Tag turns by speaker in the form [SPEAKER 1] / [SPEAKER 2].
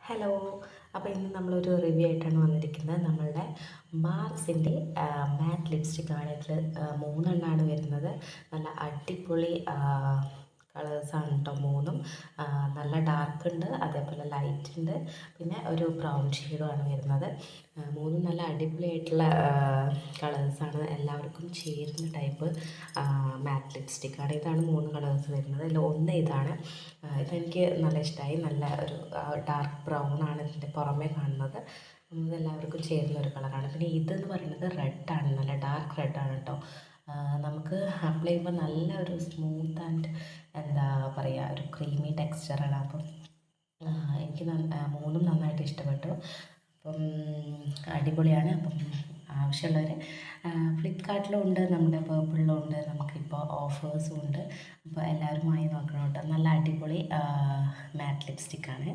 [SPEAKER 1] Hello. അപ്പോൾ ഇന്ന് നമ്മളൊരു റിവ്യൂ ആയിട്ടാണ് വന്നിരിക്കുന്നത്. നമ്മളുടെ മാർസിൻ്റെ മാറ്റ് ലിപ്സ്റ്റിക്കാണ്. ഇതിൽ 3 എണ്ണമാണ് വരുന്നത്. നല്ല അടിപൊളി കളേഴ്സാണ് കേട്ടോ മൂന്നും. നല്ല ഡാർക്ക് ഉണ്ട്, അതേപോലെ ലൈറ്റ് ഉണ്ട്, പിന്നെ ഒരു ബ്രൗൺ ഷെയ്ഡുമാണ് വരുന്നത്. മൂന്നും നല്ല അടിപൊളിയായിട്ടുള്ള കളേഴ്സാണ്. എല്ലാവർക്കും ചേരുന്ന ടൈപ്പ് മാറ്റ് ലിപ്സ്റ്റിക്കാണ്. ഇതാണ് 3 കളേഴ്സ് വരുന്നത്. അതിൽ ഒന്ന് ഇതാണ്. ഇതെനിക്ക് നല്ല ഇഷ്ടമായി. നല്ല ഒരു ഡാർക്ക് ബ്രൗൺ ആണ് ഇതിൻ്റെ പുറമേ കാണുന്നത്. ഇതെല്ലാവർക്കും ചേരുന്ന ഒരു കളറാണ്. പിന്നെ ഇതെന്ന് പറയുന്നത് റെഡാണ്, നല്ല ഡാർക്ക് റെഡാണ് കേട്ടോ. നമുക്ക് അപ്ലൈ ചെയ്യുമ്പോൾ നല്ല ഒരു സ്മൂത്ത് ആൻഡ് എന്താ പറയുക, ഒരു ക്രീമി ടെക്സ്ചറാണ്. അപ്പം എനിക്ക് മൂന്നും നന്നായിട്ട് ഇഷ്ടപ്പെട്ടു. അപ്പം അടിപൊളിയാണ്. അപ്പം ആവശ്യമുള്ളവർ ഫ്ലിപ്കാർട്ടിലും ഉണ്ട്, നമ്മുടെ പേർപ്പിളിലും ഉണ്ട്, നമുക്കിപ്പോൾ ഓഫേഴ്സും ഉണ്ട്. അപ്പോൾ എല്ലാവരും വാങ്ങി നോക്കണം കേട്ടോ. നല്ല അടിപൊളി മാറ്റ് ലിപ്സ്റ്റിക്കാണ്.